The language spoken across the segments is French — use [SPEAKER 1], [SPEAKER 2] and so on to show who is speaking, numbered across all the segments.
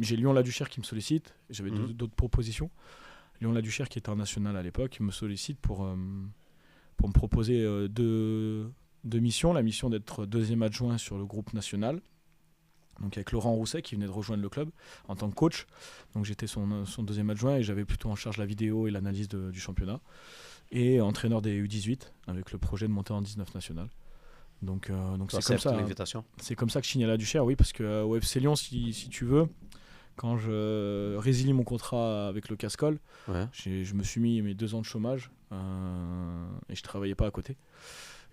[SPEAKER 1] J'ai Lyon-La-Duchère qui me sollicite. J'avais d'autres propositions. Lyon-La-Duchère, qui était en national à l'époque, me sollicite pour me proposer deux missions. La mission d'être deuxième adjoint sur le groupe national, donc avec Laurent Rousset qui venait de rejoindre le club en tant que coach. Donc j'étais son deuxième adjoint et j'avais plutôt en charge la vidéo et l'analyse du championnat. Et entraîneur des U18 avec le projet de monter en 19 national. Donc c'est comme ça. C'est comme ça que je signe à la Duchère, oui, parce qu'au FC Lyon, si tu veux, quand je résilie mon contrat avec le Cascol, je me suis mis mes 2 ans de chômage et je travaillais pas à côté.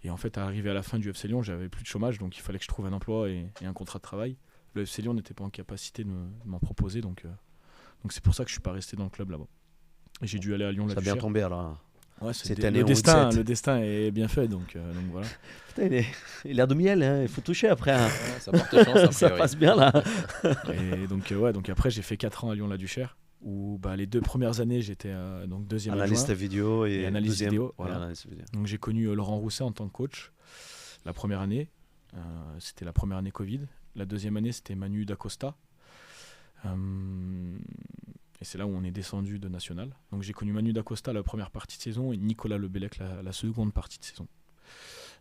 [SPEAKER 1] Et en fait, arrivé à la fin du FC Lyon, j'avais plus de chômage, donc il fallait que je trouve un emploi et un contrat de travail. Le FC Lyon n'était pas en capacité de m'en proposer, donc c'est pour ça que je suis pas resté dans le club là-bas. Et j'ai dû aller à Lyon-La-Duchère.
[SPEAKER 2] Ça a bien tombé alors.
[SPEAKER 1] Ouais, le destin est bien fait, donc voilà.
[SPEAKER 2] Putain, il a de miel, hein. Il faut toucher après. Hein.
[SPEAKER 3] Ouais, ça porte chance,
[SPEAKER 2] ça passe bien là.
[SPEAKER 1] Et donc après j'ai fait 4 ans à Lyon-La-Duchère, où les 2 premières années j'étais donc deuxième
[SPEAKER 2] analyste
[SPEAKER 1] adjoint,
[SPEAKER 2] vidéo et
[SPEAKER 1] analyste
[SPEAKER 2] deuxième,
[SPEAKER 1] vidéo. Voilà. Donc j'ai connu Laurent Rousset en tant que coach la première année. C'était la première année Covid. La deuxième année c'était Manu Dacosta. Et c'est là où on est descendu de national. Donc j'ai connu Manu Dacosta la première partie de saison et Nicolas Lebellec la seconde partie de saison.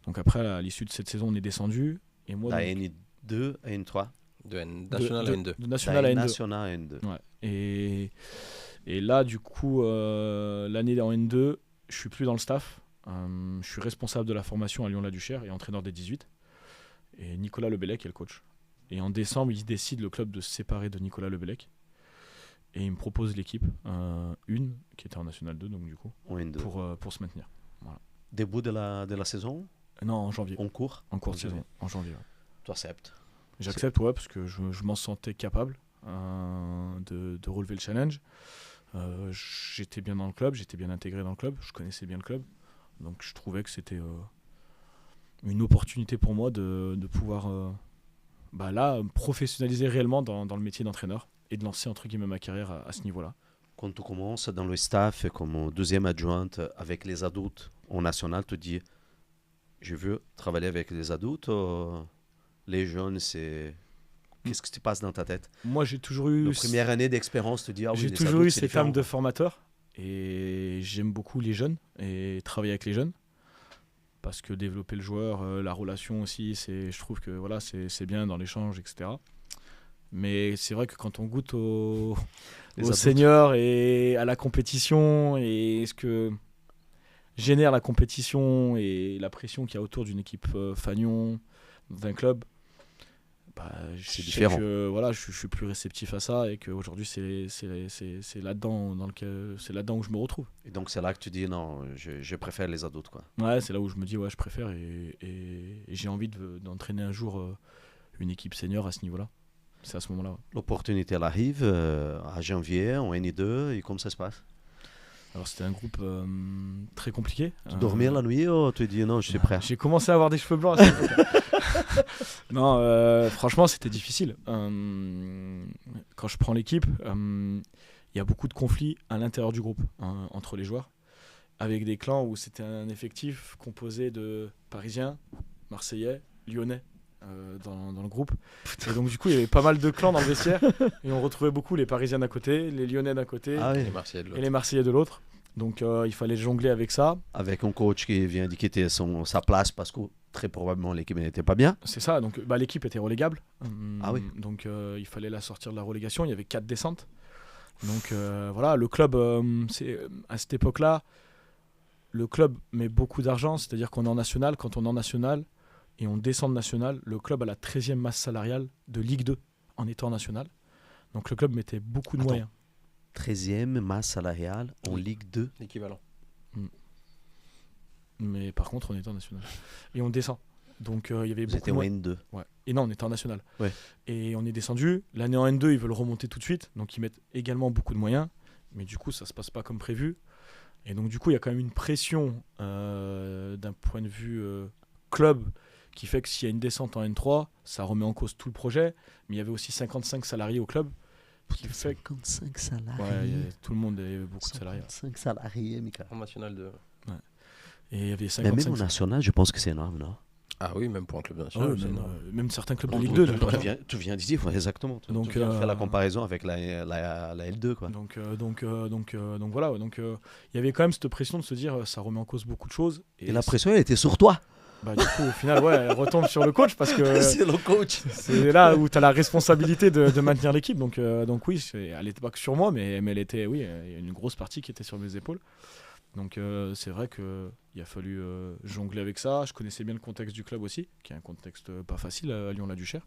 [SPEAKER 1] Donc après, à l'issue de cette saison, on est descendu. Et moi,
[SPEAKER 2] la N2 à N3
[SPEAKER 3] de national à N2.
[SPEAKER 1] De national à N2.
[SPEAKER 2] National à N2.
[SPEAKER 1] Ouais. Et là, du coup, l'année en N2, je suis plus dans le staff. Je suis responsable de la formation à Lyon-La-Duchère et entraîneur des 18. Et Nicolas Lebellec est le coach. Et en décembre, il décide le club de se séparer de Nicolas Lebellec. Et il me propose l'équipe, une qui était en National 2, donc du coup, pour se maintenir. Voilà.
[SPEAKER 2] Début de la saison ?
[SPEAKER 1] Non, en janvier.
[SPEAKER 2] En cours
[SPEAKER 1] de saison, en janvier. Ouais.
[SPEAKER 2] Tu acceptes ?
[SPEAKER 1] J'accepte, ouais, parce que je m'en sentais capable de relever le challenge. J'étais bien dans le club, j'étais bien intégré dans le club, je connaissais bien le club. Donc je trouvais que c'était une opportunité pour moi de pouvoir me professionnaliser réellement dans le métier d'entraîneur. Et de lancer entre guillemets ma carrière à ce niveau-là.
[SPEAKER 2] Quand tu commences dans le staff comme deuxième adjointe avec les adultes au national, tu dis je veux travailler avec les adultes, les jeunes, c'est qu'est-ce qui se passe dans ta tête?
[SPEAKER 1] Moi, j'ai toujours eu
[SPEAKER 2] la première année d'expérience, te dis
[SPEAKER 1] j'ai toujours eu cette âme de formateur et j'aime beaucoup les jeunes et travailler avec les jeunes parce que développer le joueur, la relation aussi, je trouve que voilà, c'est bien dans l'échange, etc. Mais c'est vrai que quand on goûte aux seniors et à la compétition et ce que génère la compétition et la pression qu'il y a autour d'une équipe Fagnon, d'un club,
[SPEAKER 2] c'est différent.
[SPEAKER 1] Je suis plus réceptif à ça et qu'aujourd'hui c'est là-dedans où je me retrouve.
[SPEAKER 2] Et donc c'est là que tu dis non, je préfère les adultes quoi.
[SPEAKER 1] Ouais, c'est là où je me dis je préfère et j'ai envie d'entraîner un jour une équipe senior à ce niveau-là. C'est à ce moment-là. Ouais.
[SPEAKER 2] L'opportunité elle arrive à janvier en N2 et comment ça se passe?
[SPEAKER 1] Alors c'était un groupe très compliqué.
[SPEAKER 2] Tu dormais la nuit ou tu dis non, je suis prêt?
[SPEAKER 1] J'ai commencé à avoir des cheveux blancs à cette époque. Non, franchement c'était difficile. Quand je prends l'équipe, il y a beaucoup de conflits à l'intérieur du groupe entre les joueurs, avec des clans où c'était un effectif composé de Parisiens, Marseillais, Lyonnais. Dans le groupe. Et donc du coup il y avait pas mal de clans dans le vestiaire et on retrouvait beaucoup les Parisiens d'un côté, les Lyonnais d'un côté et les Marseillais de l'autre. Donc il fallait jongler avec ça.
[SPEAKER 2] Avec un coach qui vient indiquer sa place parce que très probablement l'équipe n'était pas bien.
[SPEAKER 1] C'est ça, donc l'équipe était relégable.
[SPEAKER 2] Donc
[SPEAKER 1] il fallait la sortir de la relégation, il y avait 4 descentes. Donc voilà, le club, à cette époque-là, le club met beaucoup d'argent, c'est-à-dire qu'on est en national, quand on est en national, et on descend de national, le club a la 13e masse salariale de Ligue 2 en étant national. Donc le club mettait beaucoup de moyens.
[SPEAKER 2] 13e masse salariale en Ligue 2
[SPEAKER 3] l'équivalent.
[SPEAKER 1] Mais par contre, on était en national. Et on descend. Donc il y avait
[SPEAKER 2] Vous
[SPEAKER 1] beaucoup
[SPEAKER 2] étiez en N2.
[SPEAKER 1] Ouais. Et non, on était en national.
[SPEAKER 2] Ouais.
[SPEAKER 1] Et on est descendu. L'année en N2, ils veulent remonter tout de suite. Donc ils mettent également beaucoup de moyens. Mais du coup, ça ne se passe pas comme prévu. Et donc du coup, il y a quand même une pression d'un point de vue club qui fait que s'il y a une descente en N3, ça remet en cause tout le projet. Mais il y avait aussi 55 salariés au club. Qui fait
[SPEAKER 2] 55 salariés.
[SPEAKER 1] Ouais, tout le monde avait beaucoup de salariés.
[SPEAKER 2] 55 salariés, Mika.
[SPEAKER 3] En national 2.
[SPEAKER 1] Ouais. Et il y avait 55.
[SPEAKER 2] Mais même au national, je pense que c'est énorme, non?
[SPEAKER 3] Ah oui, même pour un club
[SPEAKER 1] Ah
[SPEAKER 3] national.
[SPEAKER 1] ouais,
[SPEAKER 3] c'est
[SPEAKER 1] même,
[SPEAKER 3] énorme.
[SPEAKER 1] Même certains clubs de
[SPEAKER 2] Donc,
[SPEAKER 1] Ligue 2.
[SPEAKER 2] tu viens d'y dire, ouais, exactement.
[SPEAKER 1] Donc,
[SPEAKER 2] Tu viens de faire la comparaison avec la L2, quoi.
[SPEAKER 1] Donc voilà. Donc il y avait quand même cette pression de se dire ça remet en cause beaucoup de choses.
[SPEAKER 2] Et la pression, elle était sur toi.
[SPEAKER 1] Bah, du coup, au final, ouais, elle retombe sur le coach parce que
[SPEAKER 2] C'est le coach.
[SPEAKER 1] c'est là où tu as la responsabilité de maintenir l'équipe. Donc oui, elle n'était pas que sur moi, mais elle était, oui, il y a une grosse partie qui était sur mes épaules. Donc c'est vrai qu'il a fallu jongler avec ça. Je connaissais bien le contexte du club aussi, qui est un contexte pas facile à Lyon-la-Duchère.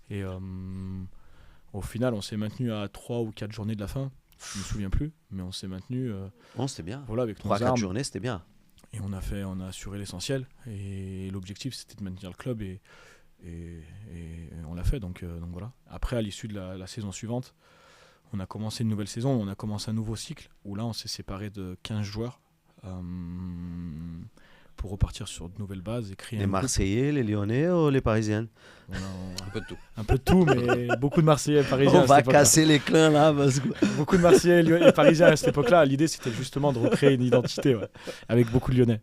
[SPEAKER 1] Et au final, on s'est maintenu à 3 ou 4 journées de la fin. Je me souviens plus, mais on s'est maintenu
[SPEAKER 2] Bon, c'était bien.
[SPEAKER 1] voilà, avec
[SPEAKER 2] 3-4
[SPEAKER 1] armes.
[SPEAKER 2] journées, c'était bien.
[SPEAKER 1] Et on a assuré l'essentiel. Et l'objectif, c'était de maintenir le club. Et on l'a fait. Donc voilà. Après, à l'issue de la saison suivante, on a commencé une nouvelle saison. On a commencé un nouveau cycle où là, on s'est séparé de 15 joueurs pour repartir sur de nouvelles bases et créer
[SPEAKER 2] Les
[SPEAKER 1] un groupe.
[SPEAKER 2] Marseillais, les Lyonnais ou les Parisiens?
[SPEAKER 3] Un peu de tout.
[SPEAKER 1] Un peu de tout, mais beaucoup de Marseillais et Parisiens.
[SPEAKER 2] On
[SPEAKER 1] à
[SPEAKER 2] va
[SPEAKER 1] cette époque-là.
[SPEAKER 2] casser les clins là. Parce que...
[SPEAKER 1] Beaucoup de Marseillais et Parisiens à cette époque-là. L'idée, c'était justement de recréer une identité, ouais, avec beaucoup de Lyonnais.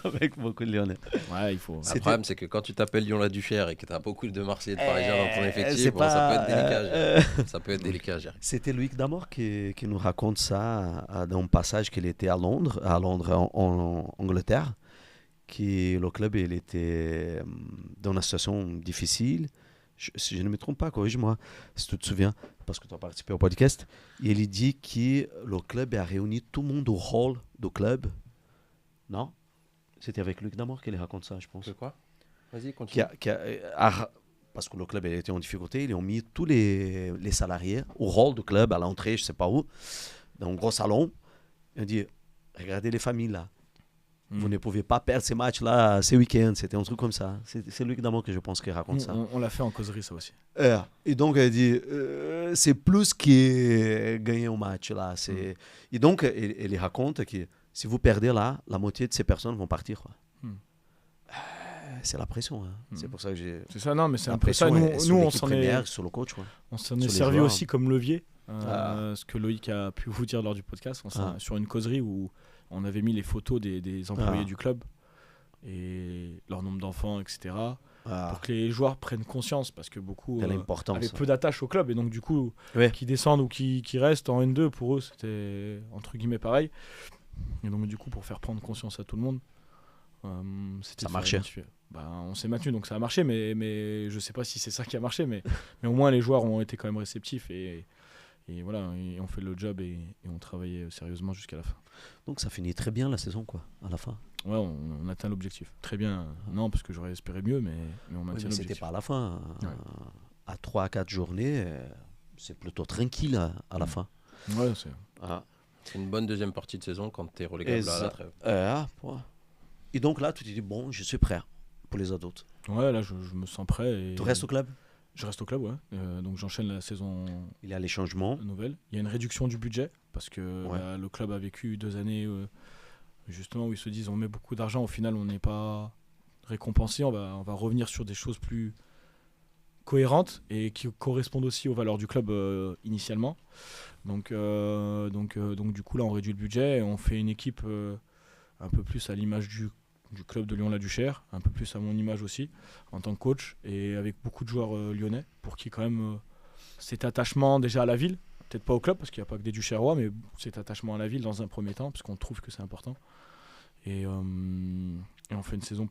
[SPEAKER 2] avec beaucoup de Lyonnais.
[SPEAKER 1] Ouais, il faut.
[SPEAKER 3] Le problème, c'est que quand tu t'appelles Lyon-la-Duchère et que tu as beaucoup de Marseillais et de Parisiens dans ton
[SPEAKER 2] c'est
[SPEAKER 3] effectif, bon,
[SPEAKER 2] pas,
[SPEAKER 3] ça peut être délicat. à gérer. Ça peut être délicat à gérer.
[SPEAKER 2] C'était Loïc Damor qui nous raconte ça dans un passage qu'il était à Londres en Angleterre. Le club il était dans une situation difficile. Si je ne me trompe pas, corrige-moi si tu te souviens, parce que tu as participé au podcast. Et il dit que le club a réuni tout le monde au hall du club. Non? C'était avec Luc Damor qu'il raconte ça, je pense.
[SPEAKER 3] De quoi? Vas-y, continue.
[SPEAKER 2] Parce que le club était en difficulté, ils ont mis tous les salariés au hall du club, à l'entrée, je ne sais pas où, dans un gros salon. Ils ont dit, regardez les familles là. Vous ne pouvez pas perdre ces matchs-là, ces week-ends. C'était un truc comme ça. C'est Luc Damor que je pense qu'il raconte ça.
[SPEAKER 1] On l'a fait en causerie, ça aussi.
[SPEAKER 2] Et donc, elle dit, c'est plus que gagner un match là. Et donc, il raconte que si vous perdez là, la moitié de ces personnes vont partir. Quoi. C'est la pression. Hein. C'est pour ça que j'ai...
[SPEAKER 1] C'est ça, non, mais c'est un
[SPEAKER 2] la
[SPEAKER 1] peu ça.
[SPEAKER 2] pression
[SPEAKER 1] Nous,
[SPEAKER 2] est
[SPEAKER 1] on
[SPEAKER 2] sur l'équipe
[SPEAKER 1] s'en
[SPEAKER 2] première, sur le coach. Quoi.
[SPEAKER 1] On s'en
[SPEAKER 2] Sur
[SPEAKER 1] est
[SPEAKER 2] les
[SPEAKER 1] servi
[SPEAKER 2] joueurs.
[SPEAKER 1] aussi comme levier. Ce que Loïc a pu vous dire lors du podcast. Sur une causerie où on avait mis les photos des employés du club et leur nombre d'enfants, etc. Pour que les joueurs prennent conscience, parce que beaucoup avaient peu d'attache au club, et donc du coup, qui descendent ou qui restent en N2, pour eux, c'était entre guillemets pareil. Et donc du coup, pour faire prendre conscience à tout le monde,
[SPEAKER 2] ça marchait.
[SPEAKER 1] On s'est maintenu, donc ça a marché, mais je sais pas si c'est ça qui a marché, mais au moins les joueurs ont été quand même réceptifs, et voilà, et on fait le job, et on travaillait sérieusement jusqu'à la fin.
[SPEAKER 2] Donc ça finit très bien la saison, quoi, à la fin.
[SPEAKER 1] Ouais, on atteint l'objectif. Très bien. Non, parce que j'aurais espéré mieux, mais on maintient l'objectif.
[SPEAKER 2] C'était pas à la fin. À 3-4 journées, c'est plutôt tranquille à la fin.
[SPEAKER 1] Ouais,
[SPEAKER 3] c'est une bonne deuxième partie de saison quand tu es relégable à la trêve.
[SPEAKER 2] Et donc là, tu te dis, bon, je suis prêt pour les adultes.
[SPEAKER 1] Ouais, là, je me sens prêt.
[SPEAKER 2] Tu restes au club?
[SPEAKER 1] Je reste au club, ouais. Donc j'enchaîne la saison.
[SPEAKER 2] Il y a les changements.
[SPEAKER 1] Nouvelle. Il y a une réduction du budget, parce que le club a vécu 2 années... justement où ils se disent on met beaucoup d'argent, au final on n'est pas récompensé, on va revenir sur des choses plus cohérentes et qui correspondent aussi aux valeurs du club initialement. Donc du coup là on réduit le budget et on fait une équipe un peu plus à l'image du club de Lyon-la-Duchère, un peu plus à mon image aussi en tant que coach, et avec beaucoup de joueurs lyonnais pour qui quand même cet attachement déjà à la ville, peut-être pas au club parce qu'il n'y a pas que des Duchérois, mais cet attachement à la ville dans un premier temps, parce qu'on trouve que c'est important. Et on fait une saison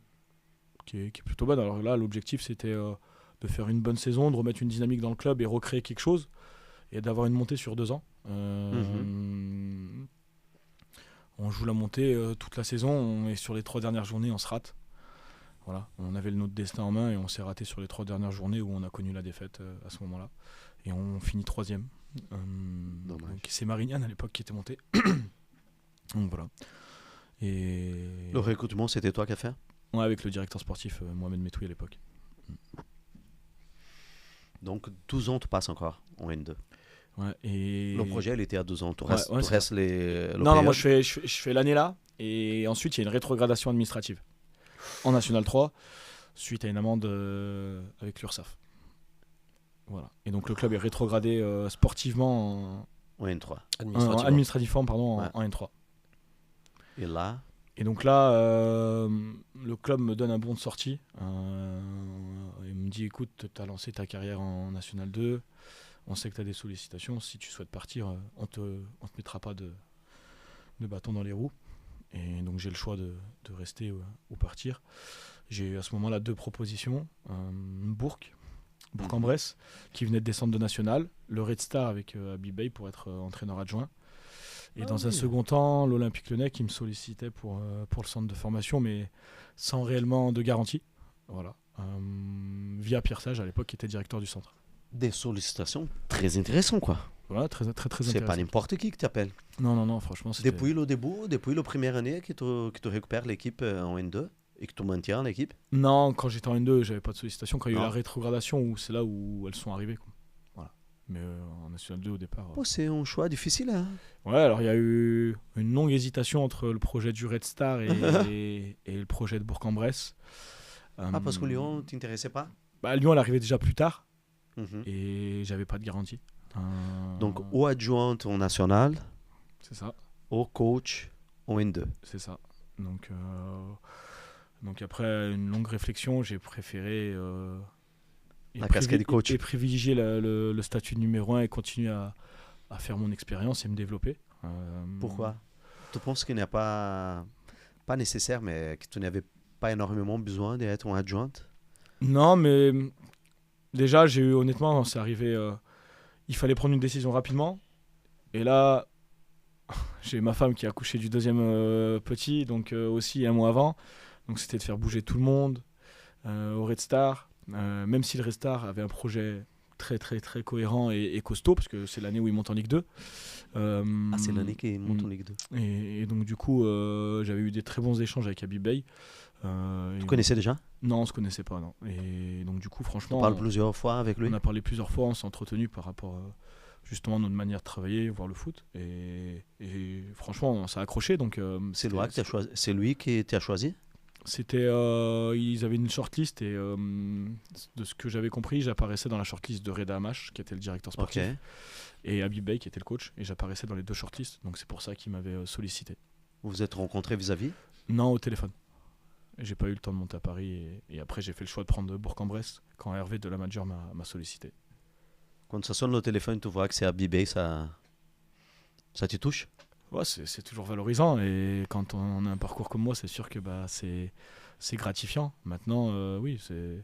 [SPEAKER 1] qui est plutôt bonne. Alors là, l'objectif, c'était de faire une bonne saison, de remettre une dynamique dans le club et recréer quelque chose, et d'avoir une montée sur 2 ans. On joue la montée toute la saison, et sur les 3 dernières journées, on se rate. Voilà. On avait notre destin en main, et on s'est raté sur les 3 dernières journées où on a connu la défaite à ce moment-là. Et on finit 3e. Donc c'est Marignane à l'époque qui était monté. Donc voilà. Et
[SPEAKER 2] le recrutement, c'était toi qui as fait?
[SPEAKER 1] Ouais, avec le directeur sportif Mohamed Metoui à l'époque.
[SPEAKER 2] Donc 12 ans tu passes encore en N2.
[SPEAKER 1] Ouais, et
[SPEAKER 2] le projet il était à 12 ans. Tu restes
[SPEAKER 1] Non, moi je fais l'année là, et ensuite il y a une rétrogradation administrative en National 3 suite à une amende avec l'URSSAF. Voilà. Et donc le club est rétrogradé sportivement
[SPEAKER 2] en N3.
[SPEAKER 1] Administrativement, pardon, en N3.
[SPEAKER 2] Et là,
[SPEAKER 1] Et donc là, le club me donne un bon de sortie. Il me dit, écoute, tu as lancé ta carrière en National 2. On sait que tu as des sollicitations. Si tu souhaites partir, on te mettra pas de bâton dans les roues. Et donc j'ai le choix de rester ou partir. J'ai eu à ce moment-là 2 propositions. Bourg-en-Bresse, qui venait de descendre de National. Le Red Star avec Habib Beye pour être entraîneur adjoint. Et dans un second temps, l'Olympique Lyonnais qui me sollicitait pour le centre de formation, mais sans réellement de garantie. Voilà. Via Pierre Sage, à l'époque, qui était directeur du centre.
[SPEAKER 2] Des sollicitations très intéressantes, quoi.
[SPEAKER 1] Voilà, très intéressant.
[SPEAKER 2] C'est pas n'importe qui t'appelle.
[SPEAKER 1] Non, franchement, c'était...
[SPEAKER 2] Depuis le début, depuis la première année que tu récupères l'équipe en N2 et que tu maintiens l'équipe?
[SPEAKER 1] Non, quand j'étais en N2, j'avais pas de sollicitation. Quand il y a eu la rétrogradation, c'est là où elles sont arrivées, quoi. Mais en National 2 au départ.
[SPEAKER 2] C'est un choix difficile. Hein.
[SPEAKER 1] Ouais, alors il y a eu une longue hésitation entre le projet du Red Star et le projet de Bourg-en-Bresse.
[SPEAKER 2] Parce que Lyon ne t'intéressait pas?
[SPEAKER 1] Lyon, elle arrivait déjà plus tard et j'avais pas de garantie.
[SPEAKER 2] Donc, au adjointe au national,
[SPEAKER 1] c'est ça.
[SPEAKER 2] Au coach au N2.
[SPEAKER 1] C'est ça. Donc après une longue réflexion, j'ai préféré.
[SPEAKER 2] La casquette du coach.
[SPEAKER 1] Et privilégier le statut de numéro 1 et continuer à faire mon expérience et me développer.
[SPEAKER 2] Pourquoi? Tu penses qu'il n'est pas nécessaire, mais que tu n'avais pas énormément besoin d'être en adjointe?
[SPEAKER 1] Non, mais déjà, honnêtement, c'est arrivé, il fallait prendre une décision rapidement. Et là, j'ai ma femme qui a accouché du deuxième petit, donc aussi un mois avant. Donc c'était de faire bouger tout le monde au Red Star. Même si le Red Star avait un projet très très très cohérent et costaud, parce que c'est l'année où il monte en Ligue 2.
[SPEAKER 2] C'est l'année qu'il monte en Ligue 2.
[SPEAKER 1] Et donc du coup, j'avais eu des très bons échanges avec Habib Beye.
[SPEAKER 2] Tu connaissais déjà?
[SPEAKER 1] Non, on se connaissait pas, non. Et donc du coup, franchement...
[SPEAKER 2] On parle plusieurs fois avec lui?
[SPEAKER 1] On a parlé plusieurs fois, on s'est entretenu par rapport justement à notre manière de travailler, voir le foot. Et franchement, on s'est accroché. Donc,
[SPEAKER 2] c'est lui qui t'a choisi?
[SPEAKER 1] C'était, ils avaient une shortlist et de ce que j'avais compris, j'apparaissais dans la shortlist de Reda Amash, qui était le directeur sportif, et Habib Beye, qui était le coach, et j'apparaissais dans les 2 shortlists, donc c'est pour ça qu'ils m'avaient sollicité.
[SPEAKER 2] Vous vous êtes rencontrés vis-à-vis?
[SPEAKER 1] Non, au téléphone. Et j'ai pas eu le temps de monter à Paris, et après j'ai fait le choix de prendre Bourg-en-Bresse quand Hervé de la Major m'a sollicité.
[SPEAKER 2] Quand ça sonne le téléphone, tu vois que c'est Habib Beye, ça te touche?
[SPEAKER 1] Ouais, c'est toujours valorisant, et quand on a un parcours comme moi, c'est sûr que c'est gratifiant. Maintenant, oui,
[SPEAKER 2] c'était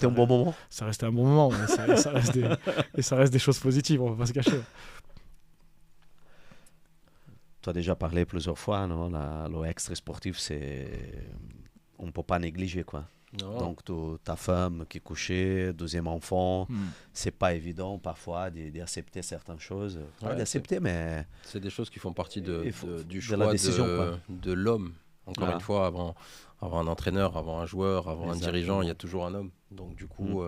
[SPEAKER 2] un bon moment.
[SPEAKER 1] Ça restait un bon moment, mais ça reste des choses positives, on va pas se cacher.
[SPEAKER 2] Tu as déjà parlé plusieurs fois, non? Le extra sportif, on ne peut pas négliger, quoi. Non. Donc ta femme qui est couchée, 2e enfant, c'est pas évident parfois d'accepter certaines choses. Pas d'accepter, mais
[SPEAKER 3] c'est des choses qui font partie du choix
[SPEAKER 2] de la décision,
[SPEAKER 3] de l'homme. Encore une fois, avant un entraîneur, avant un joueur, avant un dirigeant, il y a toujours un homme. Donc du coup,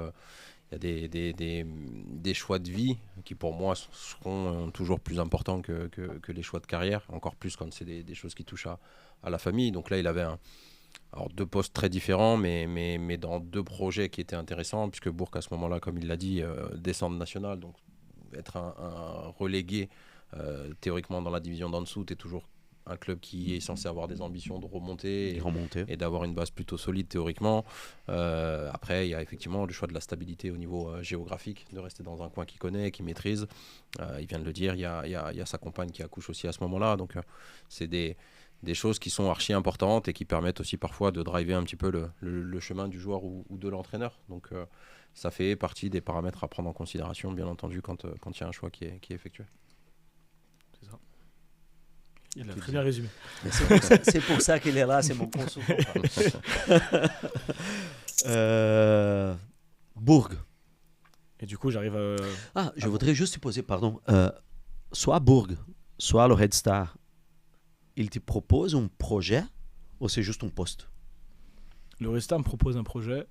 [SPEAKER 3] il y a des choix de vie qui pour moi seront toujours plus importants que les choix de carrière, encore plus quand c'est des choses qui touchent à la famille. Donc là, il avait 2 postes très différents, mais dans 2 projets qui étaient intéressants, puisque Bourg, à ce moment-là, comme il l'a dit, descendre national, donc être un relégué théoriquement dans la division d'en dessous, t'es toujours un club qui est censé avoir des ambitions de remonter et d'avoir une base plutôt solide théoriquement. Après, il y a effectivement le choix de la stabilité au niveau géographique, de rester dans un coin qu'il connaît, qu'il maîtrise. Il vient de le dire, il y a sa compagne qui accouche aussi à ce moment-là, donc c'est des choses qui sont archi importantes et qui permettent aussi parfois de driver un petit peu le chemin du joueur ou de l'entraîneur. Donc ça fait partie des paramètres à prendre en considération, bien entendu, quand il y a un choix qui est effectué.
[SPEAKER 1] C'est ça. Il l'a très bien résumé.
[SPEAKER 2] C'est pour ça qu'il est là, c'est mon consultant. Bourg.
[SPEAKER 1] Et du coup, j'arrive à...
[SPEAKER 2] je voudrais juste te poser, pardon. Soit Bourg, soit le Red Star, il te propose un projet ou c'est juste un poste?
[SPEAKER 1] Le Red Star me propose un projet.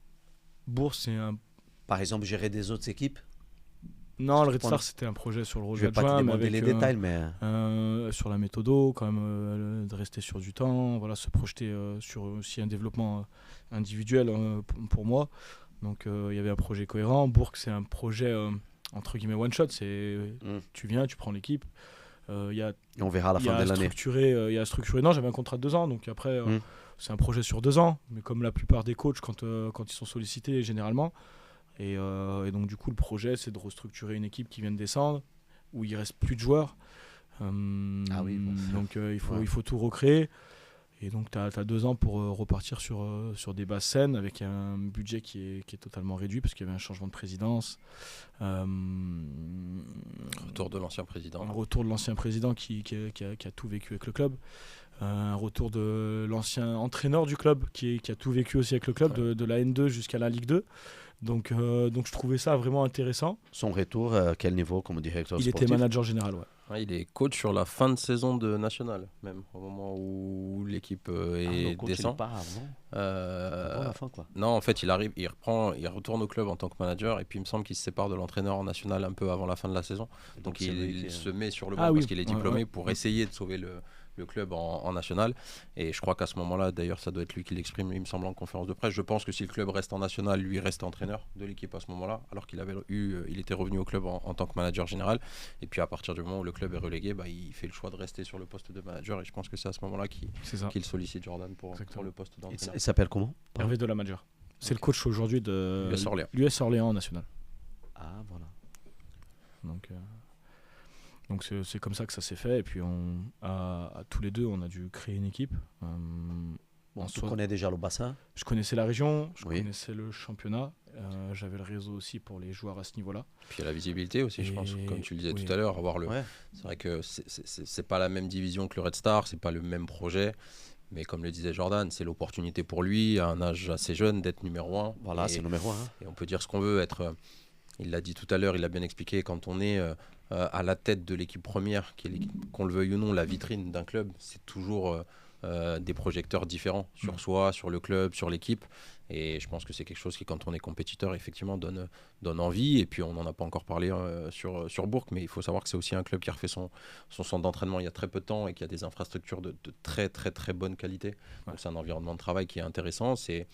[SPEAKER 1] Bourg, c'est un...
[SPEAKER 2] Par exemple, gérer des autres équipes?
[SPEAKER 1] Non, le Red Star, c'était un projet sur le rôle d'adjoint.
[SPEAKER 2] Je vais pas te demander les détails, mais...
[SPEAKER 1] sur la méthodo, quand même, de rester sur du temps, voilà, se projeter sur aussi un développement individuel pour moi. Donc, il y avait un projet cohérent. Bourg, c'est un projet, entre guillemets, one-shot. Tu viens, tu prends l'équipe.
[SPEAKER 2] Et on verra à la fin de l'année.
[SPEAKER 1] Il y a structuré. Non, j'avais un contrat de 2 ans, donc après, c'est un projet sur 2 ans, mais comme la plupart des coachs quand ils sont sollicités généralement. Et donc du coup, le projet, c'est de restructurer une équipe qui vient de descendre, où il reste plus de joueurs. Donc il faut tout recréer. Et donc tu as 2 ans pour repartir sur des bases saines avec un budget qui est totalement réduit parce qu'il y avait un changement de présidence.
[SPEAKER 3] Retour de l'ancien président.
[SPEAKER 1] Un retour de l'ancien président qui a tout vécu avec le club. Un retour de l'ancien entraîneur du club qui a tout vécu aussi avec le club, de la N2 jusqu'à la Ligue 2. Donc je trouvais ça vraiment intéressant.
[SPEAKER 2] Son retour, à quel niveau comme directeur sportif ?
[SPEAKER 1] Il était manager général, ouais.
[SPEAKER 3] Il est coach sur la fin de saison de National, même au moment où l'équipe descend.
[SPEAKER 2] Il part avant la fin, quoi.
[SPEAKER 3] Non, en fait, il arrive, il retourne au club en tant que manager, et puis il me semble qu'il se sépare de l'entraîneur en National un peu avant la fin de la saison. Donc il se met sur le banc parce qu'il est diplômé pour essayer de sauver le club en National. Et je crois qu'à ce moment-là, d'ailleurs, ça doit être lui qui l'exprime, il me semble, en conférence de presse. Je pense que si le club reste en National, lui reste entraîneur de l'équipe à ce moment-là, alors qu'il il était revenu au club en tant que manager général. Et puis à partir du moment où le club est relégué, il fait le choix de rester sur le poste de manager. Et je pense que c'est à ce moment-là qu'il sollicite Jordan pour le poste d'entraîneur.
[SPEAKER 2] Il s'appelle comment ?
[SPEAKER 1] Hervé Delamager. C'est le coach aujourd'hui de l'US Orléans National.
[SPEAKER 2] Ah, voilà.
[SPEAKER 1] Donc c'est comme ça que ça s'est fait. Et puis à tous les deux, on a dû créer une équipe.
[SPEAKER 2] Tu connais déjà le bassin ?
[SPEAKER 1] Je connaissais la région, je connaissais le championnat. J'avais le réseau aussi pour les joueurs à ce niveau-là.
[SPEAKER 3] Puis il y a la visibilité aussi, je pense. Comme tu le disais tout à l'heure, c'est vrai que c'est pas la même division que le Red Star, c'est pas le même projet. Mais comme le disait Jordan, c'est l'opportunité pour lui, à un âge assez jeune, d'être numéro 1.
[SPEAKER 2] Voilà, c'est numéro 1.
[SPEAKER 3] Et on peut dire ce qu'on veut, il l'a dit tout à l'heure, il l'a bien expliqué, quand on est à la tête de l'équipe première, qu'on le veuille ou non, la vitrine d'un club, c'est toujours des projecteurs différents sur soi, sur le club, sur l'équipe. Et je pense que c'est quelque chose qui, quand on est compétiteur, effectivement, donne envie. Et puis, on n'en a pas encore parlé sur Bourg, mais il faut savoir que c'est aussi un club qui a refait son centre d'entraînement il y a très peu de temps et qui a des infrastructures de très, très, très bonne qualité. Donc, c'est un environnement de travail qui est intéressant. C'était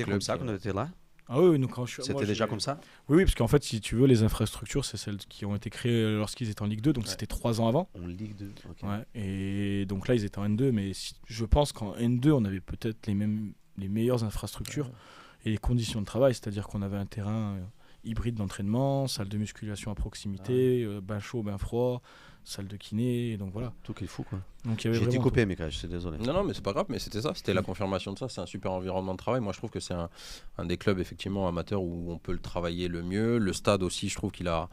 [SPEAKER 2] comme ça qu'on était là ?
[SPEAKER 1] Ah oui, donc
[SPEAKER 2] c'était déjà comme ça ?
[SPEAKER 1] Oui, parce qu'en fait, si tu veux, les infrastructures, c'est celles qui ont été créées lorsqu'ils étaient en Ligue 2, donc c'était 3 ans avant.
[SPEAKER 2] En Ligue 2, ok.
[SPEAKER 1] Ouais, et donc là, ils étaient en N2, mais je pense qu'en N2, on avait peut-être les meilleures infrastructures et les conditions de travail, c'est-à-dire qu'on avait un terrain hybride d'entraînement, salle de musculation à proximité, bain chaud, bain froid, salle de kiné, donc voilà.
[SPEAKER 2] Tout qu'il faut, quoi.
[SPEAKER 1] Donc, j'ai
[SPEAKER 2] été coupé, mais je suis désolé.
[SPEAKER 3] Non, mais c'est pas grave, mais c'était ça, c'était la confirmation de ça. C'est un super environnement de travail. Moi, je trouve que c'est un des clubs effectivement amateurs où on peut le travailler le mieux. Le stade aussi, je trouve qu'il a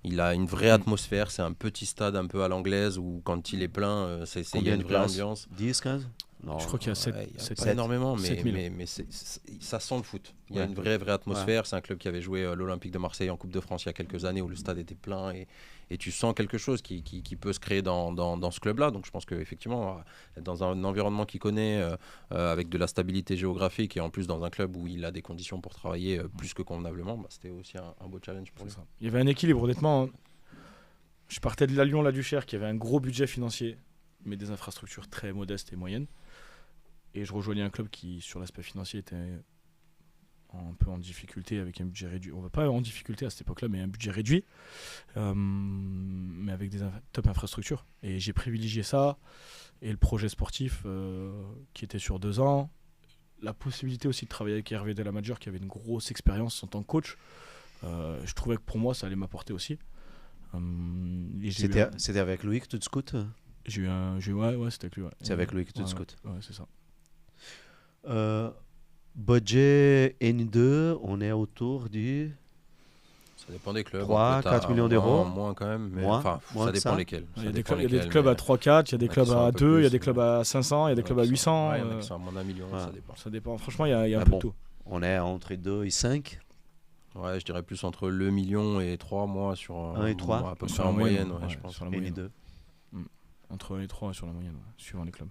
[SPEAKER 3] une vraie atmosphère. C'est un petit stade un peu à l'anglaise où quand il est plein, il y a une vraie ambiance.
[SPEAKER 2] 10, 15 ?
[SPEAKER 1] Non, je crois qu'il y a 7,
[SPEAKER 3] pas énormément, mais ça sent le foot. Il y a une vraie atmosphère. Ouais. C'est un club qui avait joué l'Olympique de Marseille en Coupe de France il y a quelques années où le stade était plein et tu sens quelque chose qui peut se créer dans ce club-là. Donc je pense qu'effectivement, dans un environnement qu'il connaît, avec de la stabilité géographique et en plus dans un club où il a des conditions pour travailler plus que convenablement, c'était aussi un beau challenge pour lui.
[SPEAKER 1] Ça. Il y avait un équilibre, honnêtement. Je partais de la Lyon-la-Duchère qui avait un gros budget financier, mais des infrastructures très modestes et moyennes. Et je rejoignais un club qui, sur l'aspect financier, était un peu en difficulté avec un budget réduit. On ne va pas en difficulté à cette époque-là, mais un budget réduit, mais avec des top infrastructures. Et j'ai privilégié ça. Et le projet sportif qui était sur 2 ans. La possibilité aussi de travailler avec Hervé Delamager, qui avait une grosse expérience en tant que coach. Je trouvais que pour moi, ça allait m'apporter aussi.
[SPEAKER 2] C'était avec Loïc Tutscout ?
[SPEAKER 1] Ouais, c'était avec lui. Ouais.
[SPEAKER 2] C'est avec Loïc Tutscout.
[SPEAKER 1] Ouais, c'est ça.
[SPEAKER 2] Budget N2, on est autour du...
[SPEAKER 3] Ça dépend des clubs.
[SPEAKER 2] 3-4 millions d'euros.
[SPEAKER 3] Moins quand même, mais
[SPEAKER 2] moins
[SPEAKER 3] ça dépend lesquels.
[SPEAKER 1] Il y a des clubs à 3-4, il y a des clubs à 2, il y a des clubs à 500, il y a des clubs à 800.
[SPEAKER 3] Il y en a qui sont à moins d'1 million, ça dépend.
[SPEAKER 1] Ça dépend. Franchement, il y a un peu de tout.
[SPEAKER 2] On est entre 2 et 5.
[SPEAKER 3] Ouais, je dirais plus entre le million et 3 mois sur
[SPEAKER 2] 1 et 3
[SPEAKER 3] à peu près en moyenne, je pense.
[SPEAKER 1] Sur la moyenne. Entre 1 et 3 sur la moyenne, suivant les clubs.